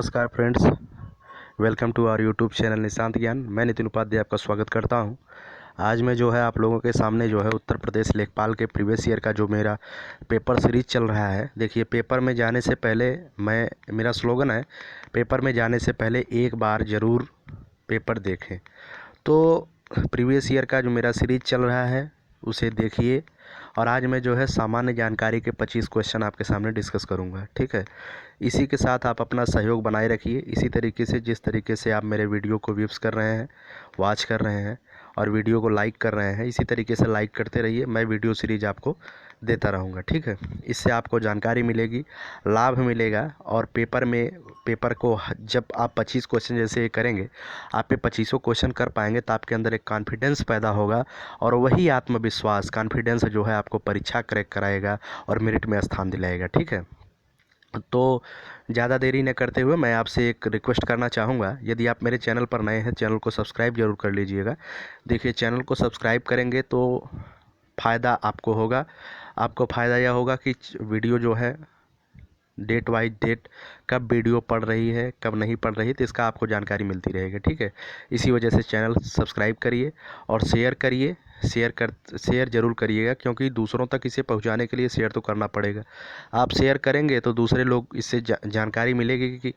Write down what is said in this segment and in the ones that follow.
नमस्कार friends, welcome to our YouTube channel Nishant Gyan. मैं नितिन उपाध्याय आपका स्वागत करता हूं। आज मैं जो है आप लोगों के सामने जो है उत्तर प्रदेश लेखपाल के प्रीवियस ईयर का जो मेरा पेपर सीरीज चल रहा है। देखिए, पेपर में जाने से पहले मेरा स्लोगन है, पेपर में जाने से पहले एक बार ज़रूर पेपर देखें। तो प्रीवियस ईयर का जो मेरा सीरीज चल रहा है उसे देखिए। और आज मैं जो है सामान्य जानकारी के 25 क्वेश्चन आपके सामने डिस्कस करूंगा, ठीक है। इसी के साथ आप अपना सहयोग बनाए रखिए। इसी तरीके से जिस तरीके से आप मेरे वीडियो को व्यूज़ कर रहे हैं, वॉच कर रहे हैं और वीडियो को लाइक कर रहे हैं, इसी तरीके से लाइक करते रहिए। मैं वीडियो सीरीज आपको देता रहूँगा, ठीक है। इससे आपको जानकारी मिलेगी, लाभ मिलेगा। और पेपर को जब आप 25 क्वेश्चन जैसे करेंगे, आप ये 25 क्वेश्चन कर पाएंगे तो आपके अंदर एक कॉन्फिडेंस पैदा होगा। और वही आत्मविश्वास, कॉन्फिडेंस जो है आपको परीक्षा क्रैक कराएगा और मेरिट में स्थान दिलाएगा, ठीक है। तो ज़्यादा देरी न करते हुए मैं आपसे एक रिक्वेस्ट करना चाहूँगा, यदि आप मेरे चैनल पर नए हैं, चैनल को सब्सक्राइब जरूर कर लीजिएगा। देखिए, चैनल को सब्सक्राइब करेंगे तो फ़ायदा आपको होगा। आपको फ़ायदा यह होगा कि वीडियो जो है डेट वाइज डेट कब वीडियो पड़ रही है, कब नहीं पड़ रही, तो इसका आपको जानकारी मिलती रहेगी, ठीक है। इसी वजह से चैनल सब्सक्राइब करिए और शेयर करिए। शेयर ज़रूर करिएगा, क्योंकि दूसरों तक इसे पहुंचाने के लिए शेयर तो करना पड़ेगा। आप शेयर करेंगे तो दूसरे लोग इससे जानकारी मिलेगी कि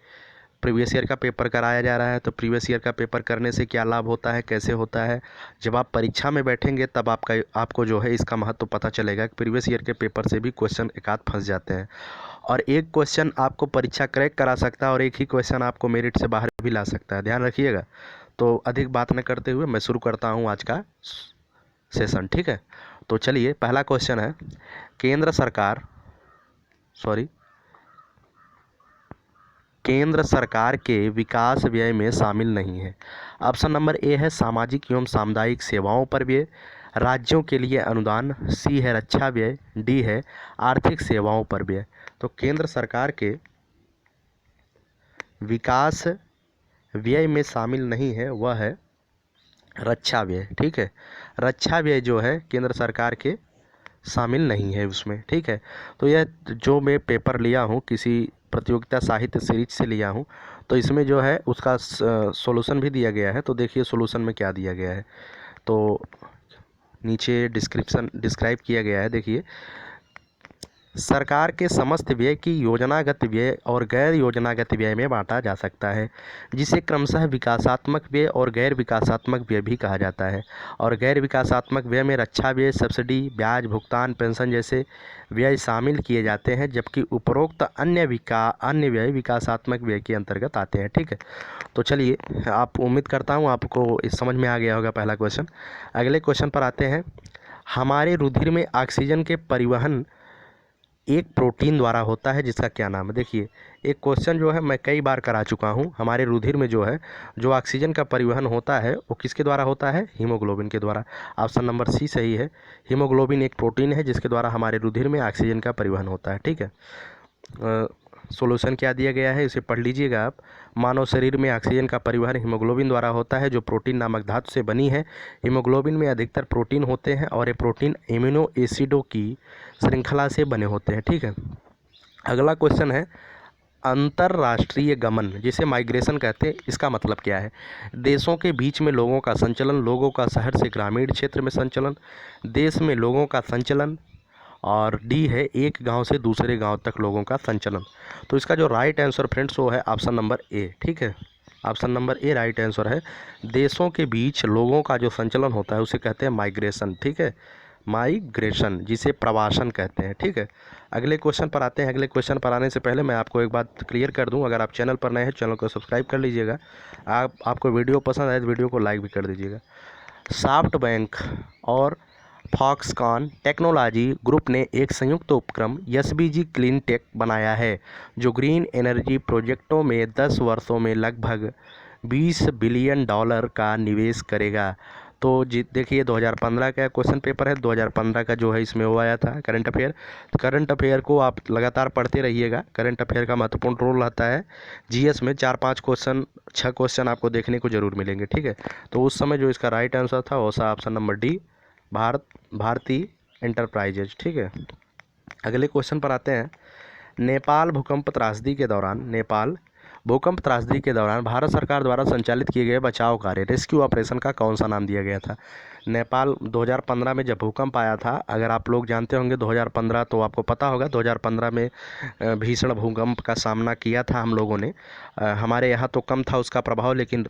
प्रीवियस ईयर का पेपर कराया जा रहा है। तो प्रीवियस ईयर का पेपर करने से क्या लाभ होता है, कैसे होता है। जब आप परीक्षा में बैठेंगे तब आपको जो है इसका महत्व पता चलेगा कि प्रीवियस ईयर के पेपर से भी क्वेश्चन एक आध फंस जाते हैं। और एक क्वेश्चन आपको परीक्षा क्रैक करा सकता है और एक ही क्वेश्चन आपको मेरिट से बाहर भी ला सकता है, ध्यान रखिएगा। तो अधिक बात न करते हुए मैं शुरू करता हूँ आज का सेशन, ठीक है। तो चलिए, पहला क्वेश्चन है, केंद्र सरकार के विकास व्यय में शामिल नहीं है। ऑप्शन नंबर ए है सामाजिक एवं सामुदायिक सेवाओं पर व्यय, राज्यों के लिए अनुदान, सी है रक्षा व्यय, डी है आर्थिक सेवाओं पर व्यय। तो केंद्र सरकार के विकास व्यय में शामिल नहीं है, वह है रक्षा व्यय, ठीक है। रक्षा व्यय जो है केंद्र सरकार के शामिल नहीं है उसमें, ठीक है। तो यह जो मैं पेपर लिया हूँ किसी प्रतियोगिता साहित्य सीरीज से लिया हूँ, तो इसमें जो है उसका सॉल्यूशन भी दिया गया है। तो देखिए सॉल्यूशन में क्या दिया गया है, तो नीचे डिस्क्राइब किया गया है। देखिए, सरकार के समस्त व्यय की योजनागत व्यय और गैर योजनागत व्यय में बांटा जा सकता है, जिसे क्रमशः विकासात्मक व्यय और गैर विकासात्मक व्यय भी कहा जाता है। और गैर विकासात्मक व्यय में रक्षा व्यय, सब्सिडी, ब्याज भुगतान, पेंशन जैसे व्यय शामिल किए जाते हैं, जबकि उपरोक्त अन्य व्यय विकासात्मक व्यय के अंतर्गत आते हैं, ठीक है। तो चलिए, आप उम्मीद करता हूँ आपको इस समझ में आ गया होगा पहला क्वेश्चन। अगले क्वेश्चन पर आते हैं। हमारे रुधिर में ऑक्सीजन के परिवहन एक प्रोटीन द्वारा होता है, जिसका क्या नाम है। देखिए, एक क्वेश्चन जो है मैं कई बार करा चुका हूँ। हमारे रुधिर में जो है जो ऑक्सीजन का परिवहन होता है वो किसके द्वारा होता है, हीमोग्लोबिन के द्वारा। ऑप्शन नंबर सी सही है। हीमोग्लोबिन एक प्रोटीन है जिसके द्वारा हमारे रुधिर में ऑक्सीजन का परिवहन होता है, ठीक है। सॉल्यूशन क्या दिया गया है इसे पढ़ लीजिएगा आप। मानव शरीर में ऑक्सीजन का परिवहन हीमोग्लोबिन द्वारा होता है, जो प्रोटीन नामक धातु से बनी है। हीमोग्लोबिन में अधिकतर प्रोटीन होते हैं और ये प्रोटीन एमिनो एसिडों की श्रृंखला से बने होते हैं, ठीक है। अगला क्वेश्चन है, अंतर्राष्ट्रीय गमन जिसे माइग्रेशन कहते हैं, इसका मतलब क्या है। देशों के बीच में लोगों का संचलन, लोगों का शहर से ग्रामीण क्षेत्र में संचलन, देश में लोगों का संचलन, और डी है एक गांव से दूसरे गांव तक लोगों का संचलन। तो इसका जो राइट आंसर फ्रेंड्स वो है ऑप्शन नंबर ए, ठीक है। Option number A right answer है। देशों के बीच लोगों का जो संचलन होता है उसे कहते हैं माइग्रेशन, ठीक है। माइग्रेशन जिसे प्रवासन कहते हैं, ठीक है। अगले क्वेश्चन पर आते हैं। अगले क्वेश्चन पर आने से पहले मैं आपको एक बात क्लियर कर दूं, अगर आप चैनल पर नए हैं चैनल को सब्सक्राइब कर लीजिएगा। आपको वीडियो पसंद आए तो वीडियो को लाइक भी कर दीजिएगा। सॉफ्टबैंक और फॉक्सकॉन टेक्नोलॉजी ग्रुप ने एक संयुक्त उपक्रम एसबीजी क्लीन टेक बनाया है, जो ग्रीन एनर्जी प्रोजेक्टों में 10 वर्षों में लगभग $20 बिलियन का निवेश करेगा। तो जी देखिए, 2015 का क्वेश्चन पेपर है। 2015 का जो है इसमें वो आया था करंट अफेयर। तो करंट अफेयर को आप लगातार पढ़ते रहिएगा। करंट अफेयर का महत्वपूर्ण रोल रहता है। जीएस में 4-5 क्वेश्चन 6 क्वेश्चन आपको देखने को जरूर मिलेंगे, ठीक है। तो उस समय जो इसका राइट आंसर था वो सा option number D, Bharti Enterprises, ठीक है। अगले क्वेश्चन पर आते हैं। नेपाल भूकंप त्रासदी के दौरान नेपाल भूकंप त्रासदी के दौरान भारत सरकार द्वारा संचालित किए गए बचाव कार्य रेस्क्यू ऑपरेशन का कौन सा नाम दिया गया था? नेपाल 2015 में जब भूकंप आया था, अगर आप लोग जानते होंगे 2015, तो आपको पता होगा 2015 में भीषण भूकंप का सामना किया था हम लोगों ने। हमारे यहाँ तो कम था उसका प्रभाव, लेकिन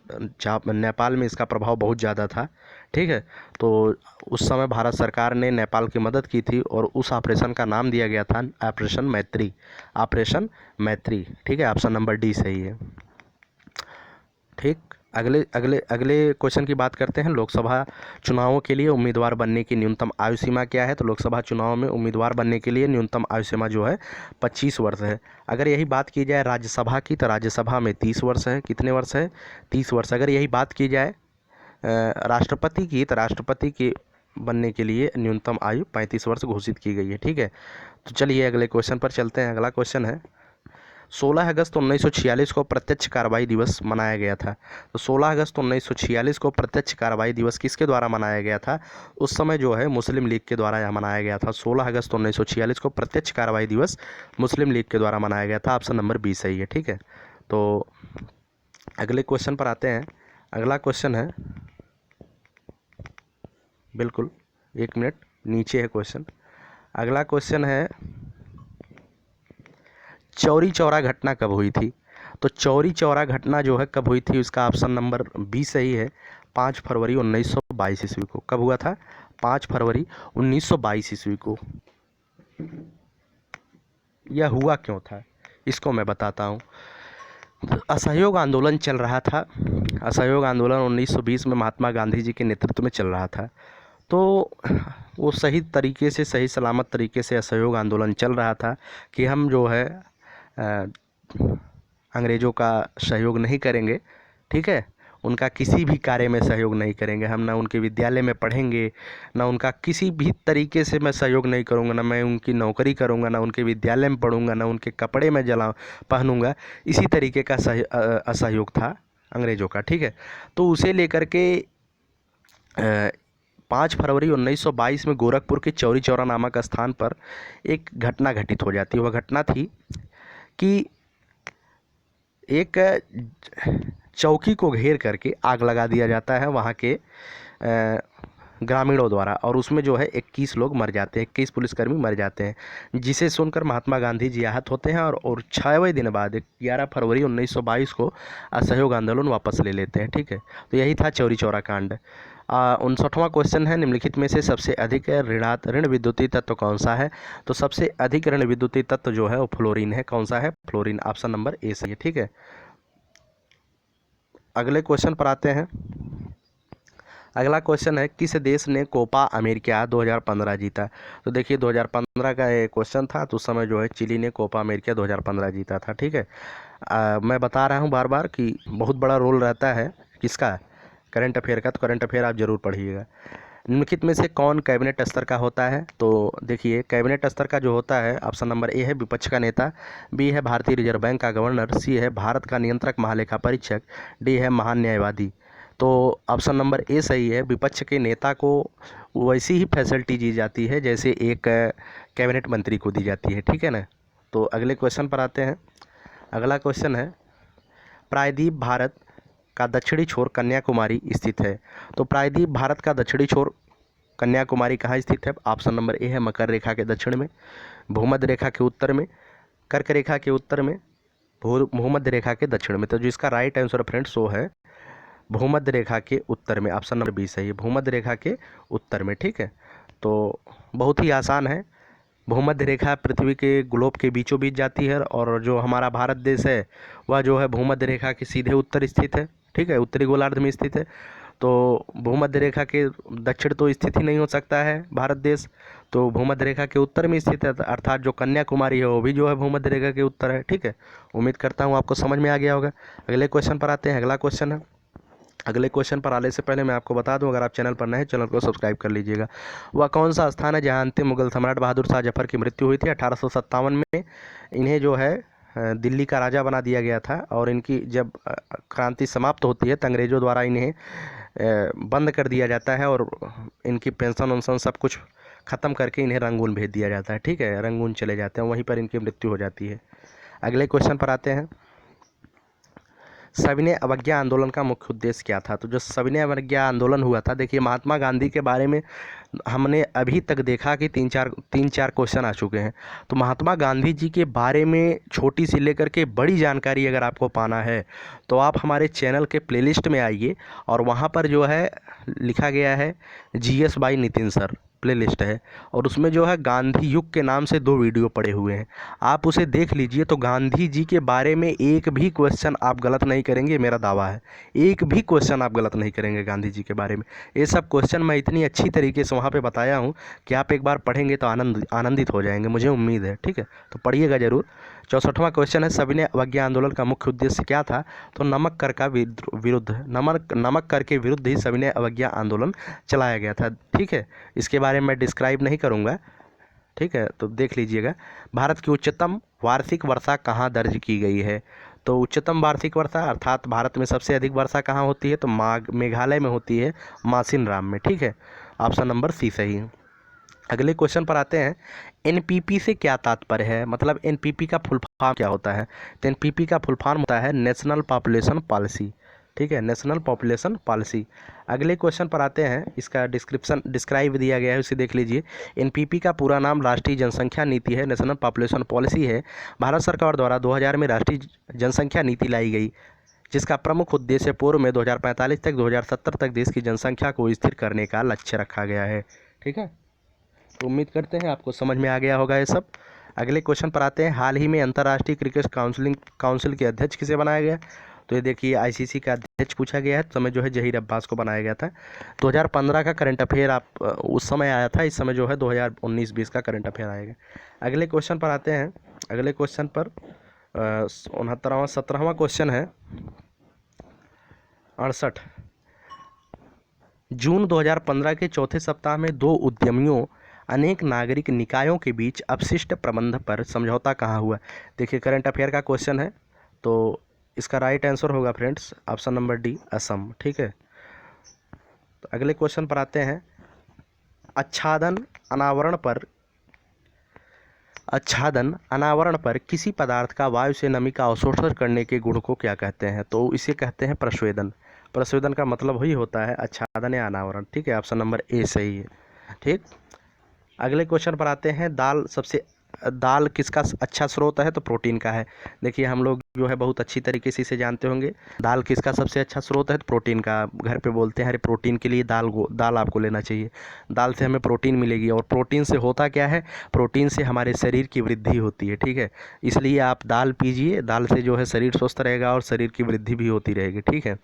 नेपाल में इसका प्रभाव बहुत ज़्यादा था। ठीक है, तो उस समय भारत सरकार ने नेपाल की मदद की थी और उस ऑपरेशन का नाम दिया गया था ऑपरेशन मैत्री। ऑपरेशन मैत्री, ठीक है, ऑप्शन नंबर डी सही है। ठीक, अगले अगले अगले क्वेश्चन की बात करते हैं। लोकसभा चुनावों के लिए उम्मीदवार बनने की न्यूनतम आयु सीमा क्या है? तो लोकसभा चुनाव में उम्मीदवार बनने के लिए न्यूनतम आयु सीमा जो है 25 वर्ष है। अगर यही बात की जाए राज्यसभा की, तो राज्यसभा में 30 वर्ष है। कितने वर्ष है? 30 वर्ष। अगर यही बात की जाए राष्ट्रपति की, तो राष्ट्रपति की बनने के लिए न्यूनतम आयु 35 वर्ष घोषित की गई है। ठीक है, तो चलिए अगले क्वेश्चन पर चलते हैं। अगला क्वेश्चन है 16 अगस्त 1946 को प्रत्यक्ष कार्रवाई दिवस मनाया गया था। तो 16 अगस्त 1946 को प्रत्यक्ष कार्रवाई दिवस किसके द्वारा मनाया गया था? उस समय जो है मुस्लिम लीग के द्वारा यह मनाया गया था। 16 अगस्त 1946 को प्रत्यक्ष कार्रवाई दिवस मुस्लिम लीग के द्वारा मनाया गया था। ऑप्शन नंबर बी सही है। ठीक है, तो अगले क्वेश्चन पर आते हैं। अगला क्वेश्चन है, बिल्कुल 1 मिनट नीचे है क्वेश्चन। अगला क्वेश्चन है चौरी चौरा घटना कब हुई थी? तो चौरी चौरा घटना जो है कब हुई थी, उसका ऑप्शन नंबर बी सही है। 5 फरवरी 1922 ईस्वी को। कब हुआ था? 5 फरवरी 1922 ईस्वी को। यह हुआ क्यों था, इसको मैं बताता हूँ। असहयोग आंदोलन चल रहा था। असहयोग आंदोलन 1920 में महात्मा गांधी जी के नेतृत्व में चल रहा था। तो वो सही तरीके से, सही सलामत तरीके से असहयोग आंदोलन चल रहा था कि हम जो है अंग्रेज़ों का सहयोग नहीं करेंगे। ठीक है, उनका किसी भी कार्य में सहयोग नहीं करेंगे। हम ना उनके विद्यालय में पढ़ेंगे, ना उनका किसी भी तरीके से मैं सहयोग नहीं करूँगा, ना मैं उनकी नौकरी करूँगा, ना उनके विद्यालय में पढ़ूँगा, ना उनके कपड़े में पहनूँगा। इसी तरीके का असहयोग था अंग्रेज़ों का। ठीक है, तो उसे लेकर के 5 फरवरी 1922 में गोरखपुर के चौरी चौरा नामक स्थान पर एक घटना घटित हो जाती है। वह घटना थी कि एक चौकी को घेर करके आग लगा दिया जाता है वहाँ के ग्रामीणों द्वारा, और उसमें जो है 21 लोग मर जाते हैं, 21 पुलिसकर्मी मर जाते हैं, जिसे सुनकर महात्मा गांधी जी आहत होते हैं और 6वें दिन बाद 11 फरवरी 1922 को असहयोग आंदोलन वापस ले लेते हैं। ठीक है, तो यही था चौरी चौरा कांड। 59वां क्वेश्चन है, निम्नलिखित में से सबसे अधिक ऋण विद्युतीय तत्व कौन सा है? तो सबसे अधिक ऋण विद्युतीय तत्व जो है वो फ्लोरीन है। कौन सा है? फ्लोरीन। ऑप्शन नंबर ए सही है। ठीक है, अगले क्वेश्चन पर आते हैं। अगला क्वेश्चन है, किस देश ने कोपा अमेरिका 2015 जीता? तो देखिए 2015 का ये क्वेश्चन था, तो उस समय जो है चिली ने कोपा अमेरिका 2015 जीता था। ठीक है, मैं बता रहा हूँ बार बार कि बहुत बड़ा रोल रहता है किसका? करंट अफेयर का। तो करंट अफेयर आप जरूर पढ़िएगा। निम्नलिखित में से कौन कैबिनेट स्तर का होता है? तो देखिए कैबिनेट स्तर का जो होता है, ऑप्शन नंबर ए है विपक्ष का नेता, बी है भारतीय रिजर्व बैंक का गवर्नर, सी है भारत का नियंत्रक महालेखा परीक्षक, डी है महान न्यायवादी। तो ऑप्शन नंबर ए सही है। विपक्ष के नेता को वैसी ही फैसिलिटी दी जाती है जैसे एक कैबिनेट मंत्री को दी जाती है। ठीक है ना, तो अगले क्वेश्चन पर आते हैं। अगला क्वेश्चन है, प्रायद्वीप भारत का दक्षिणी छोर कन्याकुमारी स्थित है। तो प्रायद्वीप भारत का दक्षिणी छोर कन्याकुमारी कहाँ स्थित है? ऑप्शन नंबर ए है मकर रेखा के दक्षिण में, भूमध्य रेखा के उत्तर में, कर्क रेखा के उत्तर में, भूमध्य रेखा के दक्षिण में। तो जो इसका राइट आंसर फ्रेंड्स वो है भूमध्य रेखा के उत्तर में। ऑप्शन नंबर बी सही है, भूमध्य रेखा के उत्तर में। ठीक है, तो बहुत ही आसान है। भूमध्य रेखा पृथ्वी के ग्लोब के बीचों बीच जाती है, और जो हमारा भारत देश है वह जो है भूमध्य रेखा के सीधे उत्तर स्थित है। ठीक है, उत्तरी गोलार्ध में स्थित है। तो भूमध्य रेखा के दक्षिण तो स्थित ही नहीं हो सकता है भारत देश, तो भूमध्य रेखा के उत्तर में स्थित है, अर्थात जो कन्याकुमारी है वो भी जो है भूमध्य रेखा के उत्तर है। ठीक है, उम्मीद करता हूँ आपको समझ में आ गया होगा। अगले क्वेश्चन पर आते हैं। अगला क्वेश्चन है, अगले क्वेश्चन पर आने से पहले मैं आपको बता दूं, अगर आप चैनल पर नए हैं चैनल को सब्सक्राइब कर लीजिएगा। वह कौन सा स्थान है जहां अंतिम मुगल सम्राट बहादुर शाह जफर की मृत्यु हुई थी? 1857 में इन्हें जो है दिल्ली का राजा बना दिया गया था, और इनकी जब क्रांति समाप्त होती है तो अंग्रेज़ों द्वारा इन्हें बंद कर दिया जाता है, और इनकी पेंशन वेंशन सब कुछ ख़त्म करके इन्हें रंगून भेज दिया जाता है। ठीक है, रंगून चले जाते हैं, वहीं पर इनकी मृत्यु हो जाती है। अगले क्वेश्चन पर आते हैं। सविनय अवज्ञा आंदोलन का मुख्य उद्देश्य क्या था? तो जो सविनय अवज्ञा आंदोलन हुआ था, देखिए महात्मा गांधी के बारे में हमने अभी तक देखा कि तीन चार क्वेश्चन आ चुके हैं। तो महात्मा गांधी जी के बारे में छोटी सी लेकर के बड़ी जानकारी अगर आपको पाना है तो आप हमारे चैनल के प्लेलिस्ट में आइए और वहाँ पर जो है लिखा गया है GS by Nitin sir, playlist है, और उसमें जो है गांधी युग के नाम से 2 वीडियो पड़े हुए हैं, आप उसे देख लीजिए। तो गांधी जी के बारे में एक भी क्वेश्चन आप गलत नहीं करेंगे, मेरा दावा है, एक भी क्वेश्चन आप गलत नहीं करेंगे गांधी जी के बारे में। ये सब क्वेश्चन मैं इतनी अच्छी तरीके से वहाँ पे बताया हूँ कि आप एक बार पढ़ेंगे तो आनंदित हो जाएंगे, मुझे उम्मीद है। ठीक है, तो पढ़िएगा ज़रूर। 64वां क्वेश्चन है, सविनय अवज्ञा आंदोलन का मुख्य उद्देश्य क्या था? तो नमक कर का विरुद्ध, नमक कर के विरुद्ध ही सविनय अवज्ञा आंदोलन चलाया गया था। ठीक है, इसके बारे में डिस्क्राइब नहीं करूँगा, ठीक है, तो देख लीजिएगा। भारत की उच्चतम वार्षिक वर्षा कहाँ दर्ज की गई है? तो उच्चतम वार्षिक वर्षा अर्थात भारत में सबसे अधिक वर्षा कहाँ होती है? तो मेघालय में होती है, मासिन राम में। ठीक है, ऑप्शन नंबर सी सही है। अगले क्वेश्चन पर आते हैं, NPP से क्या तात्पर्य है? मतलब NPP का फुल फॉर्म क्या होता है? तो NPP का फुल फॉर्म होता है नेशनल पॉपुलेशन पॉलिसी। ठीक है, नेशनल पॉपुलेशन पॉलिसी। अगले क्वेश्चन पर आते हैं, इसका डिस्क्राइब दिया गया है, उसे देख लीजिए। NPP का पूरा नाम राष्ट्रीय जनसंख्या नीति है, नेशनल पॉपुलेशन पॉलिसी है। भारत सरकार द्वारा 2000 में राष्ट्रीय जनसंख्या नीति लाई गई, जिसका प्रमुख उद्देश्य पूर्व में 2045 तक 2070 तक देश की जनसंख्या को स्थिर करने का लक्ष्य रखा गया है। ठीक है, तो उम्मीद करते हैं आपको समझ में आ गया होगा ये सब। अगले क्वेश्चन पर आते हैं, हाल ही में अंतर्राष्ट्रीय क्रिकेट काउंसिल के अध्यक्ष किसे बनाया गया? तो ये देखिए ICC का अध्यक्ष पूछा गया है, समय जो है जहीर अब्बास को बनाया गया था। 2015 का करंट अफेयर आप उस समय आया था, इस समय जो है 2019-20 का करंट अफेयर आएगा। अगले क्वेश्चन पर आते हैं, अगले क्वेश्चन पर 17वां क्वेश्चन है 68। जून 2015 के चौथे सप्ताह में 2 उद्यमियों अनेक नागरिक निकायों के बीच अपशिष्ट प्रबंध पर समझौता कहाँ हुआ? देखिए करंट अफेयर का क्वेश्चन है, तो इसका राइट आंसर होगा friends option number D, Assam. ठीक है, तो अगले क्वेश्चन पर आते हैं, आच्छादन अनावरण पर किसी पदार्थ का वायु से नमी का अवशोषण करने के गुण को क्या कहते हैं? तो इसे कहते हैं प्रस्वेदन। प्रस्वेदन का मतलब वही होता है आच्छादन या अनावरण। ठीक है, ऑप्शन नंबर ए सही है। ठीक, अगले क्वेश्चन पर आते हैं, दाल किसका अच्छा स्रोत है? तो प्रोटीन का है। देखिए हम लोग जो है बहुत अच्छी तरीके से इसे जानते होंगे, दाल किसका सबसे अच्छा स्रोत है? तो प्रोटीन का। घर पे बोलते हैं अरे प्रोटीन के लिए दाल आपको लेना चाहिए, दाल से हमें प्रोटीन मिलेगी। और प्रोटीन से होता क्या है? प्रोटीन से हमारे शरीर की वृद्धि होती है। ठीक है, इसलिए आप दाल पीजिए, दाल से जो है शरीर स्वस्थ रहेगा और शरीर की वृद्धि भी होती रहेगी। ठीक है,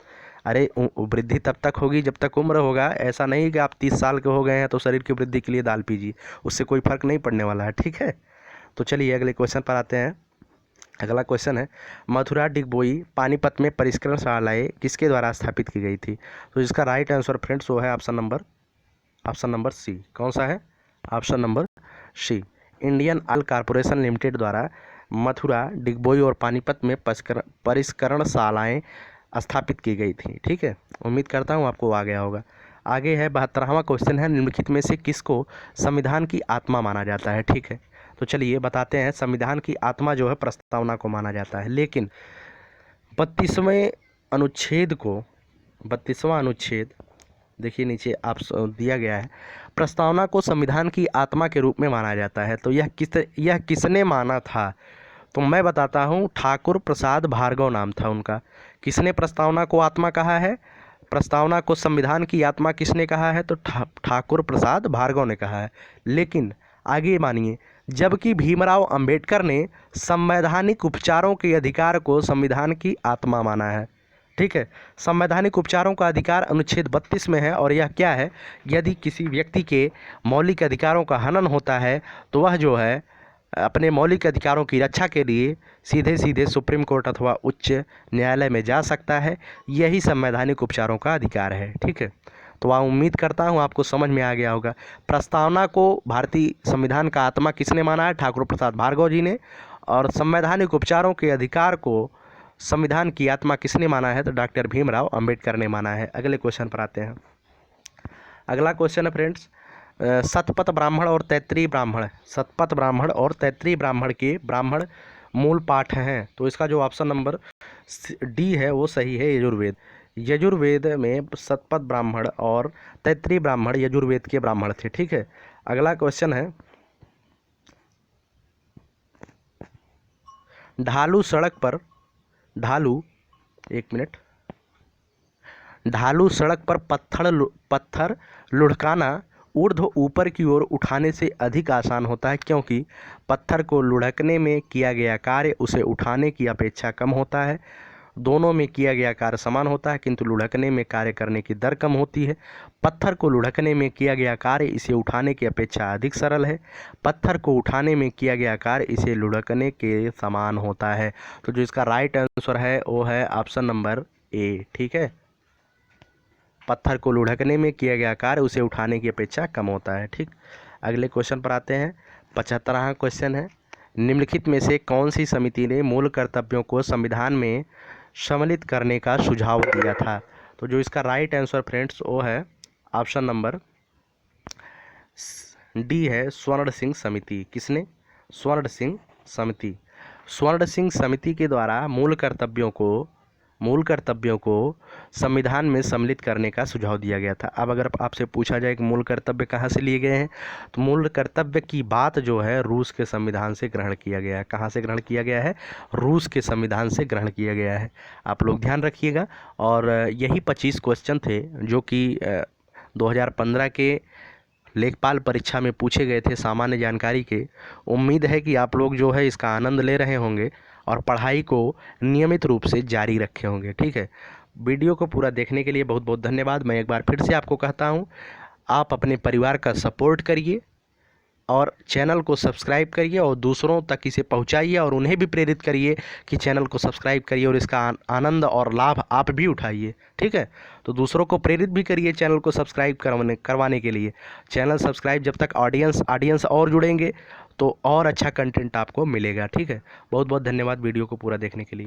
अरे वृद्धि तब तक होगी जब तक उम्र होगा, ऐसा नहीं कि आप 30 साल के हो गए हैं तो शरीर की वृद्धि के लिए दाल पीजिए, उससे कोई फर्क नहीं पड़ने वाला है। ठीक है, तो चलिए अगले क्वेश्चन पर आते हैं। अगला क्वेश्चन है, मथुरा डिगबोई पानीपत में परिष्करण शालाएँ किसके द्वारा स्थापित की गई थी? तो इसका राइट आंसर फ्रेंड्स वो है ऑप्शन नंबर सी। कौन सा है? Option number C, Indian Oil Corporation Limited द्वारा मथुरा डिगबोई और पानीपत में परिष्करण शालाएँ स्थापित की गई थी। ठीक है, उम्मीद करता हूँ आपको आ गया होगा। आगे है 72वां क्वेश्चन है, निम्नलिखित में से किसको संविधान की आत्मा माना जाता है? ठीक है, तो चलिए बताते हैं, संविधान की आत्मा जो है प्रस्तावना को माना जाता है, लेकिन 32वां अनुच्छेद देखिए नीचे आप दिया गया है, प्रस्तावना को संविधान की आत्मा के रूप में माना जाता है। तो यह किसने माना था? तो मैं बताता हूँ, ठाकुर प्रसाद भार्गव नाम था उनका। किसने प्रस्तावना को आत्मा कहा है? प्रस्तावना को संविधान की आत्मा किसने कहा है? तो ठाकुर प्रसाद भार्गव ने कहा है। लेकिन आगे मानिए, जबकि भीमराव अंबेडकर ने संवैधानिक उपचारों के अधिकार को संविधान की आत्मा माना है। ठीक है, संवैधानिक उपचारों का अधिकार अनुच्छेद 32 में है, और यह क्या है? यदि किसी व्यक्ति के मौलिक अधिकारों का हनन होता है तो वह जो है अपने मौलिक अधिकारों की रक्षा के लिए सीधे सुप्रीम कोर्ट अथवा उच्च न्यायालय में जा सकता है। यही संवैधानिक उपचारों का अधिकार है। ठीक है, तो उम्मीद करता हूँ आपको समझ में आ गया होगा। प्रस्तावना को भारतीय संविधान का आत्मा किसने माना है? ठाकुर प्रसाद भार्गव जी ने। और संवैधानिक उपचारों के अधिकार को संविधान की आत्मा किसने माना है? तो डॉक्टर भीमराव अंबेडकर ने माना है। अगले क्वेश्चन पर आते हैं। अगला क्वेश्चन है फ्रेंड्स, शतपथ ब्राह्मण और तैत्रीय ब्राह्मण के ब्राह्मण मूल पाठ हैं। तो इसका जो ऑप्शन नंबर डी है वो सही है, यजुर्वेद। यजुर्वेद में शतपथ ब्राह्मण और तैत्तिरीय ब्राह्मण यजुर्वेद के ब्राह्मण थे। ठीक है, अगला क्वेश्चन है, ढालू सड़क पर ढालू सड़क पर पत्थर लुढ़काना ऊर्ध्व ऊपर की ओर उठाने से अधिक आसान होता है, क्योंकि पत्थर को लुढ़कने में किया गया कार्य उसे उठाने की अपेक्षा कम होता है। दोनों में किया गया कार्य समान होता है, किंतु लुढ़कने में कार्य करने की दर कम होती है। पत्थर को लुढ़कने में किया गया कार्य इसे उठाने की अपेक्षा अधिक सरल है। पत्थर को उठाने में किया गया कार्य इसे लुढ़कने के समान होता है। तो जो इसका राइट आंसर है वो है ऑप्शन नंबर ए। ठीक है, पत्थर को लुढ़कने में किया गया कार्य उसे उठाने की अपेक्षा कम होता है। ठीक, अगले क्वेश्चन पर आते हैं। 75वां क्वेश्चन है, निम्नलिखित में से कौन सी समिति ने मूल कर्तव्यों को संविधान में सम्मिलित करने का सुझाव दिया था? तो जो इसका राइट आंसर फ्रेंड्स वो है ऑप्शन नंबर डी है, स्वर्ण सिंह समिति। किसने? स्वर्ण सिंह समिति। स्वर्ण सिंह समिति के द्वारा मूल कर्तव्यों को संविधान में सम्मिलित करने का सुझाव दिया गया था। अब अगर आपसे पूछा जाए कि मूल कर्तव्य कहाँ से लिए गए हैं, तो मूल कर्तव्य की बात जो है रूस के संविधान से ग्रहण किया गया है। कहाँ से ग्रहण किया गया है? रूस के संविधान से ग्रहण किया गया है। आप लोग ध्यान रखिएगा। और यही 25 क्वेश्चन थे जो कि 2015 के लेखपाल परीक्षा में पूछे गए थे, सामान्य जानकारी के। उम्मीद है कि आप लोग जो है इसका आनंद ले रहे होंगे और पढ़ाई को नियमित रूप से जारी रखे होंगे। ठीक है, वीडियो को पूरा देखने के लिए बहुत बहुत धन्यवाद। मैं एक बार फिर से आपको कहता हूँ, आप अपने परिवार का सपोर्ट करिए और चैनल को सब्सक्राइब करिए और दूसरों तक इसे पहुंचाइए और उन्हें भी प्रेरित करिए कि चैनल को सब्सक्राइब करिए और इसका आनंद और लाभ आप भी उठाइए। ठीक है, तो दूसरों को प्रेरित भी करिए चैनल को सब्सक्राइब करवाने के लिए। चैनल सब्सक्राइब जब तक ऑडियंस और जुड़ेंगे तो और अच्छा कंटेंट आपको मिलेगा। ठीक है, बहुत बहुत धन्यवाद वीडियो को पूरा देखने के लिए।